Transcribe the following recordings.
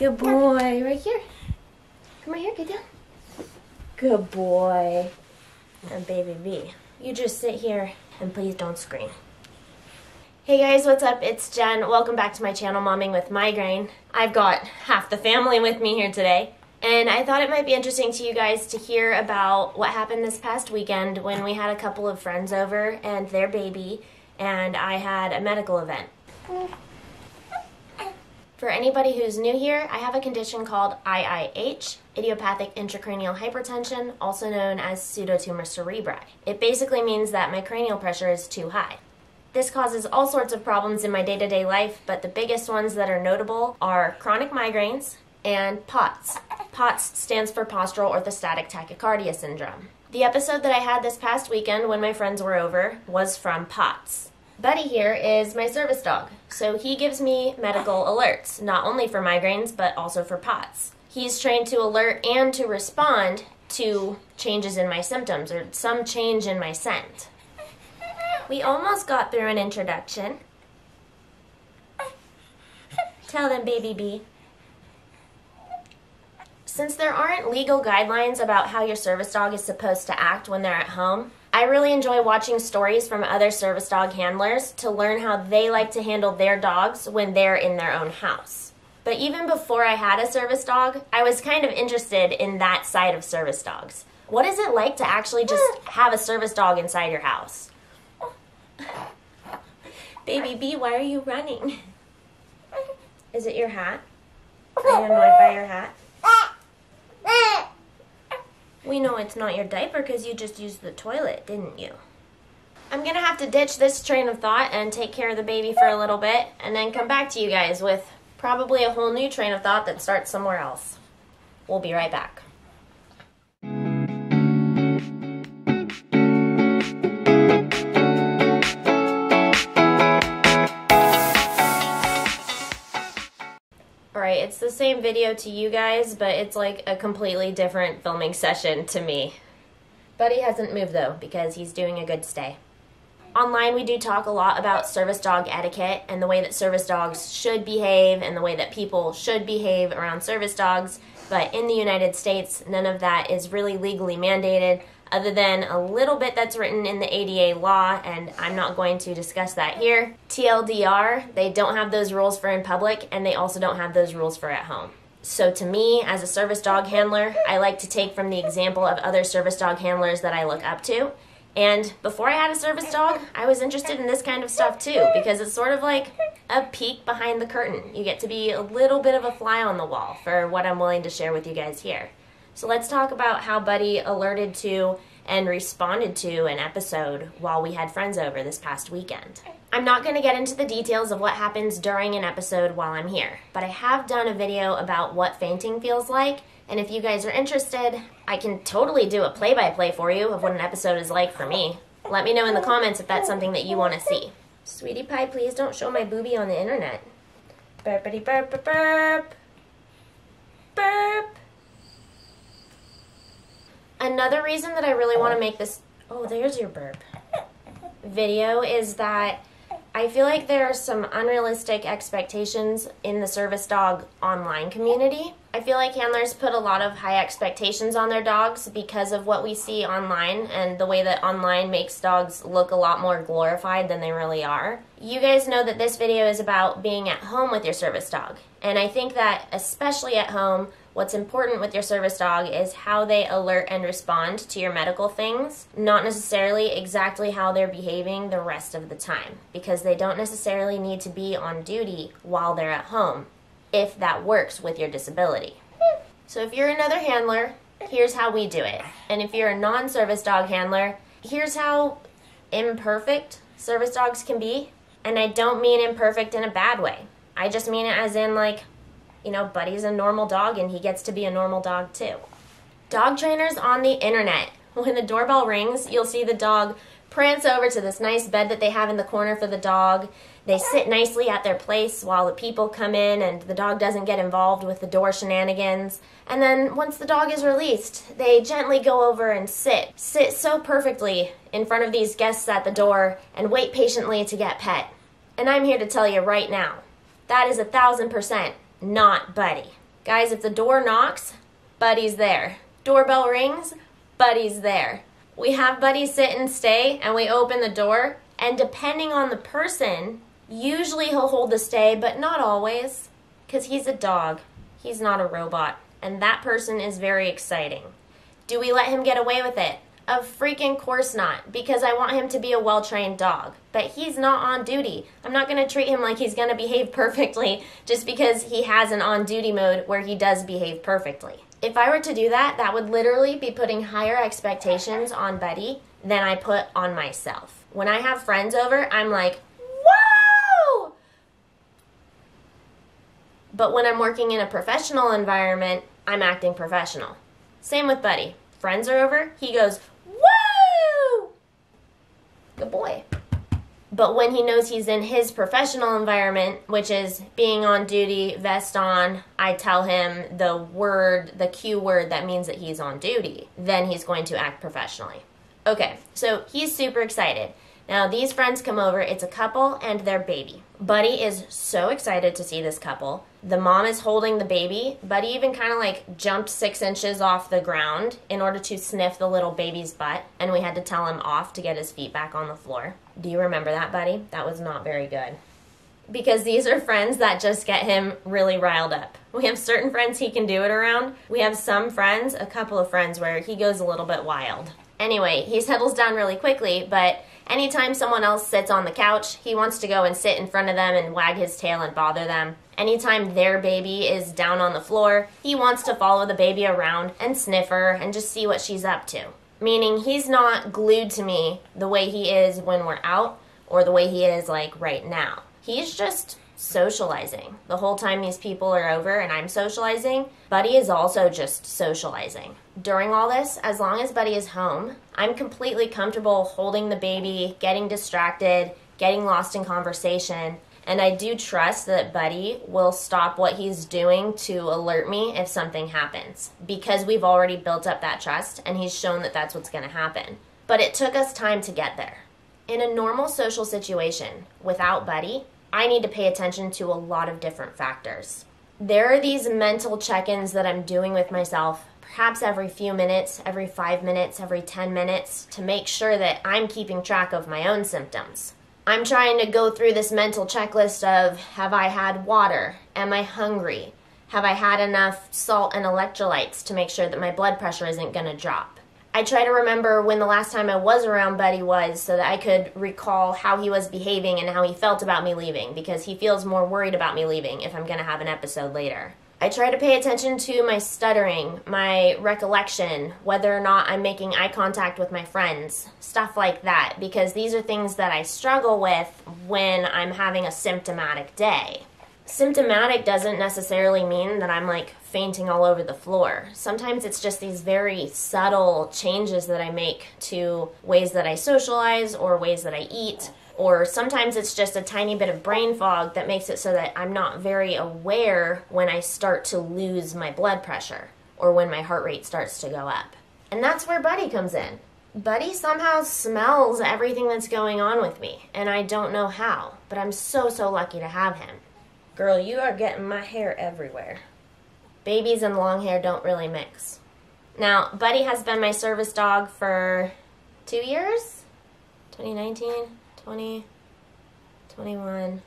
Good boy. Right here. Come right here, get down. Good boy. And baby B. You just sit here and please don't scream. Hey guys, what's up? It's Jen. Welcome back to my channel, Momming with Migraine. I've got half the family with me here today. And I thought it might be interesting to you guys to hear about what happened this past weekend when we had a couple of friends over and their baby, and I had a medical event. For anybody who's new here, I have a condition called IIH, idiopathic intracranial hypertension, also known as pseudotumor cerebri. It basically means that my cranial pressure is too high. This causes all sorts of problems in my day-to-day life, but the biggest ones that are notable are chronic migraines and POTS. POTS stands for postural orthostatic tachycardia syndrome. The episode that I had this past weekend when my friends were over was from POTS. Buddy here is my service dog, so he gives me medical alerts, not only for migraines, but also for POTS. He's trained to alert and to respond to changes in my symptoms or some change in my scent. We almost got through an introduction. Tell them, baby B. Since there aren't legal guidelines about how your service dog is supposed to act when they're at home, I really enjoy watching stories from other service dog handlers to learn how they like to handle their dogs when they're in their own house. But even before I had a service dog, I was kind of interested in that side of service dogs. What is it like to actually just have a service dog inside your house? Baby B, why are you running? Is it your hat? Are you annoyed by your hat? We know it's not your diaper because you just used the toilet, didn't you? I'm going to have to ditch this train of thought and take care of the baby for a little bit and then come back to you guys with probably a whole new train of thought that starts somewhere else. We'll be right back. Alright, it's the same video to you guys, but it's like a completely different filming session to me. Buddy hasn't moved though, because he's doing a good stay. Online we do talk a lot about service dog etiquette and the way that service dogs should behave and the way that people should behave around service dogs, but in the United States none of that is really legally mandated other than a little bit that's written in the ADA law, and I'm not going to discuss that here. TLDR, they don't have those rules for in public, and they also don't have those rules for at home. So to me, as a service dog handler, I like to take from the example of other service dog handlers that I look up to. And before I had a service dog, I was interested in this kind of stuff too, because it's sort of like a peek behind the curtain. You get to be a little bit of a fly on the wall for what I'm willing to share with you guys here. So let's talk about how Buddy alerted to and responded to an episode while we had friends over this past weekend. I'm not going to get into the details of what happens during an episode while I'm here, but I have done a video about what fainting feels like, and if you guys are interested, I can totally do a play-by-play for you of what an episode is like for me. Let me know in the comments if that's something that you want to see. Sweetie pie, please don't show my boobie on the internet. Burpity burp burp burp. Burp. Another reason that I really want to make this, oh, there's your burp, video is that I feel like there are some unrealistic expectations in the service dog online community. I feel like handlers put a lot of high expectations on their dogs because of what we see online and the way that online makes dogs look a lot more glorified than they really are. You guys know that this video is about being at home with your service dog, and I think that especially at home, what's important with your service dog is how they alert and respond to your medical things, not necessarily exactly how they're behaving the rest of the time, because they don't necessarily need to be on duty while they're at home, if that works with your disability. So if you're another handler, here's how we do it. And if you're a non-service dog handler, here's how imperfect service dogs can be. And I don't mean imperfect in a bad way. I just mean it as in, like, you know, Buddy's a normal dog and he gets to be a normal dog too. Dog trainers on the internet, when the doorbell rings, you'll see the dog prance over to this nice bed that they have in the corner for the dog. They sit nicely at their place while the people come in and the dog doesn't get involved with the door shenanigans. And then once the dog is released, they gently go over and sit so perfectly in front of these guests at the door and wait patiently to get pet. And I'm here to tell you right now, that is 1,000% not Buddy. Guys, if the door knocks, Buddy's there. Doorbell rings, Buddy's there. We have Buddy sit and stay, and we open the door, and depending on the person, usually he'll hold the stay, but not always, because he's a dog. He's not a robot, and that person is very exciting. Do we let him get away with it? Of freaking course not, because I want him to be a well-trained dog. But he's not on duty. I'm not going to treat him like he's going to behave perfectly just because he has an on-duty mode where he does behave perfectly. If I were to do that, that would literally be putting higher expectations on Buddy than I put on myself. When I have friends over, I'm like, whoa! But when I'm working in a professional environment, I'm acting professional. Same with Buddy. Friends are over, he goes, woo! Good boy. But when he knows he's in his professional environment, which is being on duty, vest on, I tell him the cue word that means that he's on duty, then he's going to act professionally. Okay, so he's super excited. Now these friends come over, it's a couple and their baby. Buddy is so excited to see this couple. The mom is holding the baby. Buddy even kind of like jumped 6 inches off the ground in order to sniff the little baby's butt, and we had to tell him off to get his feet back on the floor. Do you remember that, Buddy? That was not very good. Because these are friends that just get him really riled up. We have certain friends he can do it around. We have some friends, a couple of friends, where he goes a little bit wild. Anyway, he settles down really quickly, but anytime someone else sits on the couch, he wants to go and sit in front of them and wag his tail and bother them. Anytime their baby is down on the floor, he wants to follow the baby around and sniff her and just see what she's up to. Meaning he's not glued to me the way he is when we're out or the way he is like right now. He's just socializing. The whole time these people are over and I'm socializing, Buddy is also just socializing. During all this, as long as Buddy is home, I'm completely comfortable holding the baby, getting distracted, getting lost in conversation, and I do trust that Buddy will stop what he's doing to alert me if something happens, because we've already built up that trust and he's shown that that's what's going to happen. But it took us time to get there. In a normal social situation, without Buddy, I need to pay attention to a lot of different factors. There are these mental check-ins that I'm doing with myself, perhaps every few minutes, every 5 minutes, every 10 minutes, to make sure that I'm keeping track of my own symptoms. I'm trying to go through this mental checklist of, have I had water? Am I hungry? Have I had enough salt and electrolytes to make sure that my blood pressure isn't going to drop? I try to remember when the last time I was around Buddy was so that I could recall how he was behaving and how he felt about me leaving, because he feels more worried about me leaving if I'm going to have an episode later. I try to pay attention to my stuttering, my recollection, whether or not I'm making eye contact with my friends, stuff like that, because these are things that I struggle with when I'm having a symptomatic day. Symptomatic doesn't necessarily mean that I'm like fainting all over the floor. Sometimes it's just these very subtle changes that I make to ways that I socialize or ways that I eat. Or sometimes it's just a tiny bit of brain fog that makes it so that I'm not very aware when I start to lose my blood pressure or when my heart rate starts to go up. And that's where Buddy comes in. Buddy somehow smells everything that's going on with me, and I don't know how, but I'm so lucky to have him. Girl, you are getting my hair everywhere. Babies and long hair don't really mix. Now, Buddy has been my service dog for 2 years? 2019, 20, 21.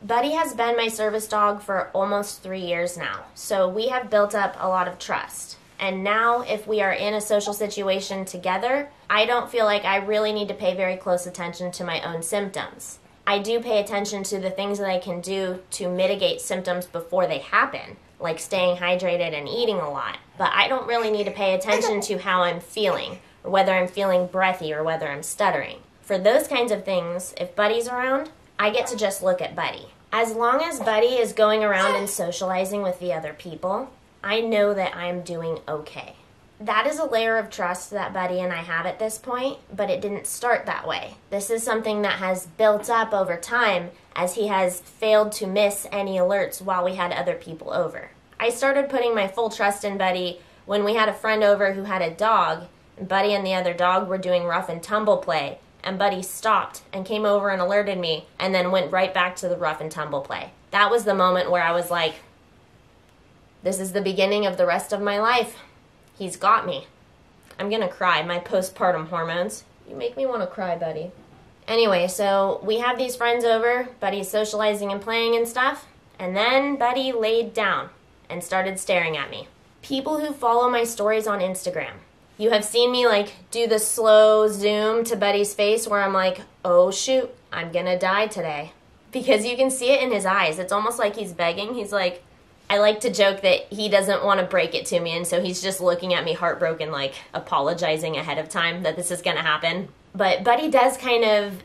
Buddy has been my service dog for almost 3 years now, so we have built up a lot of trust. And now, if we are in a social situation together, I don't feel like I really need to pay very close attention to my own symptoms. I do pay attention to the things that I can do to mitigate symptoms before they happen, like staying hydrated and eating a lot. But I don't really need to pay attention to how I'm feeling, or whether I'm feeling breathy or whether I'm stuttering. For those kinds of things, if Buddy's around, I get to just look at Buddy. As long as Buddy is going around and socializing with the other people, I know that I'm doing okay. That is a layer of trust that Buddy and I have at this point, but it didn't start that way. This is something that has built up over time as he has failed to miss any alerts while we had other people over. I started putting my full trust in Buddy when we had a friend over who had a dog, and Buddy and the other dog were doing rough and tumble play, and Buddy stopped and came over and alerted me and then went right back to the rough and tumble play. That was the moment where I was like, This is the beginning of the rest of my life. He's got me. I'm gonna cry. My postpartum hormones. You make me want to cry, buddy. Anyway, so we have these friends over. Buddy's socializing and playing and stuff. And then Buddy laid down and started staring at me. People who follow my stories on Instagram, you have seen me like do the slow zoom to Buddy's face where I'm like, oh shoot, I'm gonna die today. Because you can see it in his eyes. It's almost like he's begging. He's like, I like to joke that he doesn't want to break it to me, and so he's just looking at me heartbroken, like apologizing ahead of time that this is going to happen. But Buddy does kind of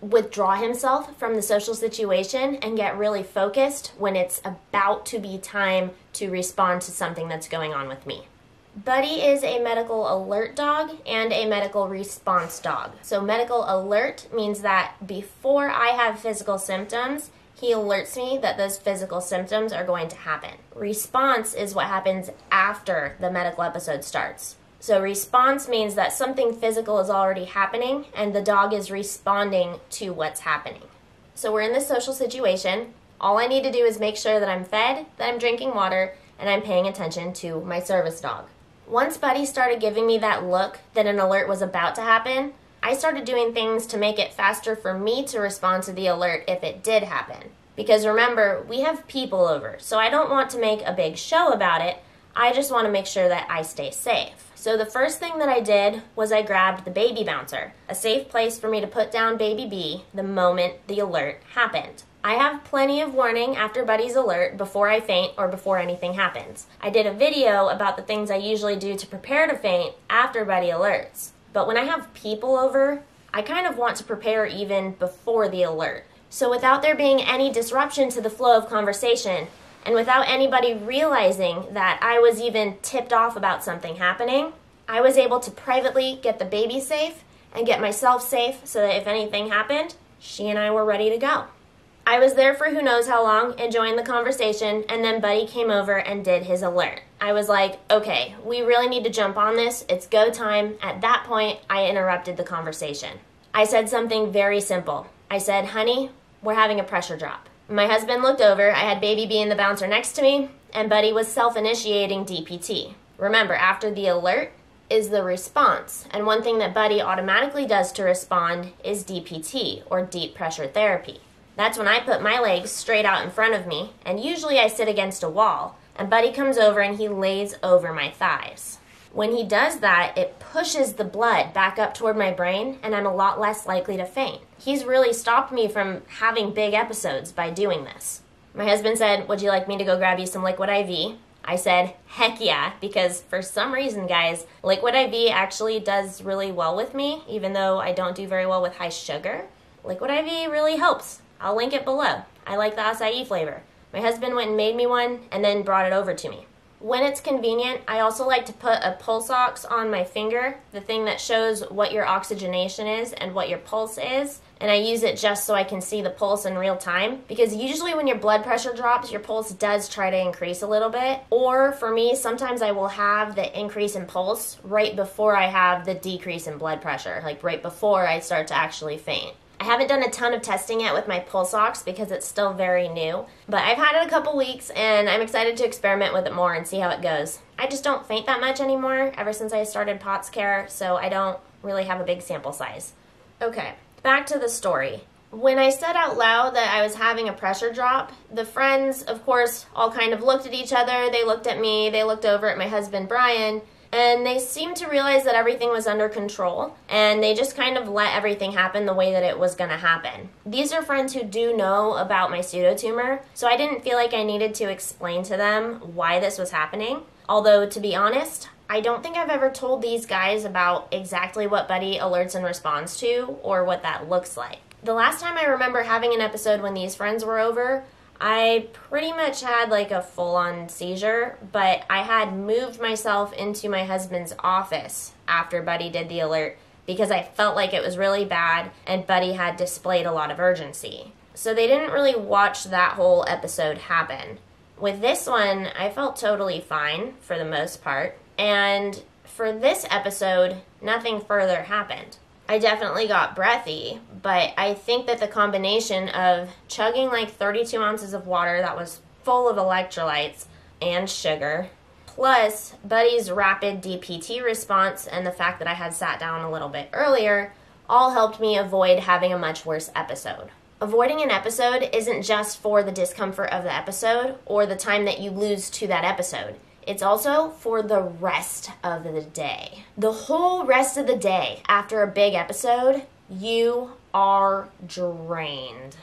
withdraw himself from the social situation and get really focused when it's about to be time to respond to something that's going on with me. Buddy is a medical alert dog and a medical response dog. So medical alert means that before I have physical symptoms, he alerts me that those physical symptoms are going to happen. Response is what happens after the medical episode starts. So response means that something physical is already happening and the dog is responding to what's happening. So we're in this social situation. All I need to do is make sure that I'm fed, that I'm drinking water, and I'm paying attention to my service dog. Once Buddy started giving me that look that an alert was about to happen, I started doing things to make it faster for me to respond to the alert if it did happen. Because remember, we have people over, so I don't want to make a big show about it. I just want to make sure that I stay safe. So the first thing that I did was I grabbed the baby bouncer, a safe place for me to put down baby B the moment the alert happened. I have plenty of warning after Buddy's alert before I faint or before anything happens. I did a video about the things I usually do to prepare to faint after Buddy alerts. But when I have people over, I kind of want to prepare even before the alert. So without there being any disruption to the flow of conversation, and without anybody realizing that I was even tipped off about something happening, I was able to privately get the baby safe and get myself safe so that if anything happened, she and I were ready to go. I was there for who knows how long, enjoying the conversation, and then Buddy came over and did his alert. I was like, okay, we really need to jump on this. It's go time. At that point, I interrupted the conversation. I said something very simple. I said, honey, we're having a pressure drop. My husband looked over. I had baby B and the bouncer next to me, and Buddy was self-initiating DPT. Remember, after the alert is the response, and one thing that Buddy automatically does to respond is DPT, or deep pressure therapy. That's when I put my legs straight out in front of me, and usually I sit against a wall, and Buddy comes over and he lays over my thighs. When he does that, it pushes the blood back up toward my brain, and I'm a lot less likely to faint. He's really stopped me from having big episodes by doing this. My husband said, would you like me to go grab you some liquid IV? I said, heck yeah, because for some reason, guys, liquid IV actually does really well with me, even though I don't do very well with high sugar. Liquid IV really helps. I'll link it below. I like the acai flavor. My husband went and made me one and then brought it over to me. When it's convenient, I also like to put a pulse ox on my finger, the thing that shows what your oxygenation is and what your pulse is. And I use it just so I can see the pulse in real time. Because usually when your blood pressure drops, your pulse does try to increase a little bit. Or for me, sometimes I will have the increase in pulse right before I have the decrease in blood pressure. Like right before I start to actually faint. I haven't done a ton of testing yet with my pulse ox because it's still very new, but I've had it a couple weeks and I'm excited to experiment with it more and see how it goes. I just don't faint that much anymore ever since I started POTS care, so I don't really have a big sample size. Okay, back to the story. When I said out loud that I was having a pressure drop, the friends, of course, all kind of looked at each other. They looked at me, they looked over at my husband, Brian, and they seemed to realize that everything was under control, and they just kind of let everything happen the way that it was going to happen. These are friends who do know about my pseudotumor, so I didn't feel like I needed to explain to them why this was happening. Although, to be honest, I don't think I've ever told these guys about exactly what Buddy alerts and responds to, or what that looks like. The last time I remember having an episode when these friends were over, I pretty much had like a full-on seizure, but I had moved myself into my husband's office after Buddy did the alert because I felt like it was really bad and Buddy had displayed a lot of urgency. So they didn't really watch that whole episode happen. With this one, I felt totally fine for the most part, and for this episode, nothing further happened. I definitely got breathy, but I think that the combination of chugging like 32 ounces of water that was full of electrolytes, and sugar, plus Buddy's rapid DPT response and the fact that I had sat down a little bit earlier all helped me avoid having a much worse episode. Avoiding an episode isn't just for the discomfort of the episode or the time that you lose to that episode. It's also for the rest of the day. The whole rest of the day after a big episode, you are drained.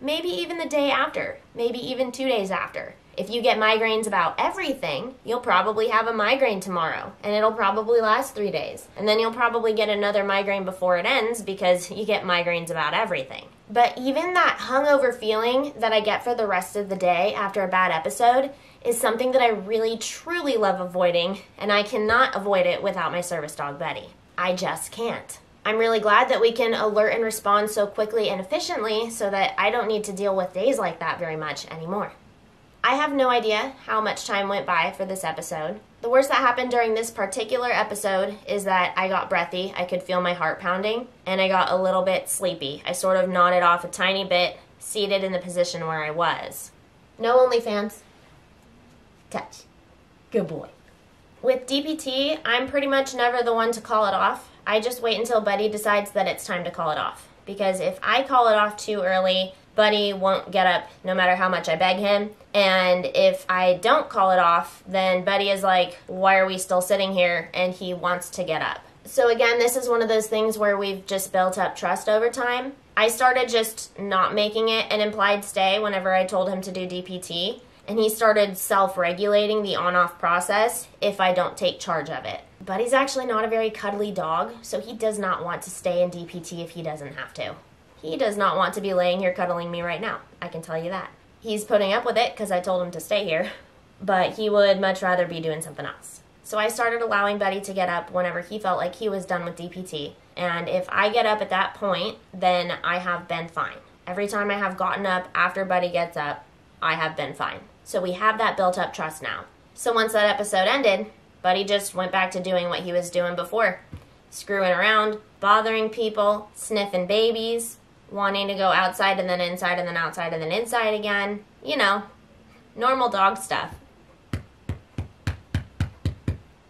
Maybe even the day after, maybe even 2 days after. If you get migraines about everything, you'll probably have a migraine tomorrow, and it'll probably last 3 days. And then you'll probably get another migraine before it ends because you get migraines about everything. But even that hungover feeling that I get for the rest of the day after a bad episode is something that I really truly love avoiding, and I cannot avoid it without my service dog, Betty. I just can't. I'm really glad that we can alert and respond so quickly and efficiently so that I don't need to deal with days like that very much anymore. I have no idea how much time went by for this episode. The worst that happened during this particular episode is that I got breathy, I could feel my heart pounding, and I got a little bit sleepy. I sort of nodded off a tiny bit, seated in the position where I was. No OnlyFans. Touch. Good boy. With DPT, I'm pretty much never the one to call it off. I just wait until Buddy decides that it's time to call it off. Because if I call it off too early, Buddy won't get up no matter how much I beg him. And if I don't call it off, then Buddy is like, why are we still sitting here? And he wants to get up. So again, this is one of those things where we've just built up trust over time. I started just not making it an implied stay whenever I told him to do DPT. And he started self-regulating the on-off process if I don't take charge of it. Buddy's actually not a very cuddly dog, so he does not want to stay in DPT if he doesn't have to. He does not want to be laying here cuddling me right now, I can tell you that. He's putting up with it because I told him to stay here, but he would much rather be doing something else. So I started allowing Buddy to get up whenever he felt like he was done with DPT, and if I get up at that point, then I have been fine. Every time I have gotten up after Buddy gets up, I have been fine. So we have that built up trust now. So once that episode ended, Buddy just went back to doing what he was doing before. Screwing around, bothering people, sniffing babies, wanting to go outside and then inside and then outside and then inside again. You know, normal dog stuff.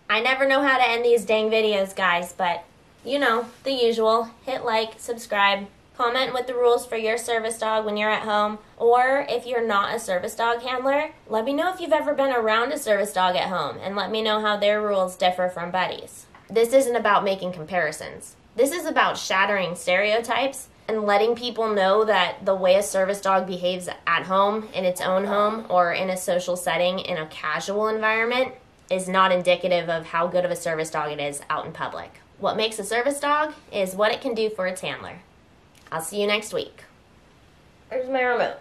I never know how to end these dang videos, guys, but you know, the usual. Hit like, subscribe, comment with the rules for your service dog when you're at home, or if you're not a service dog handler, let me know if you've ever been around a service dog at home, and let me know how their rules differ from Buddy's. This isn't about making comparisons. This is about shattering stereotypes and letting people know that the way a service dog behaves at home, in its own home, or in a social setting, in a casual environment, is not indicative of how good of a service dog it is out in public. What makes a service dog is what it can do for its handler. I'll see you next week. Where's my remote?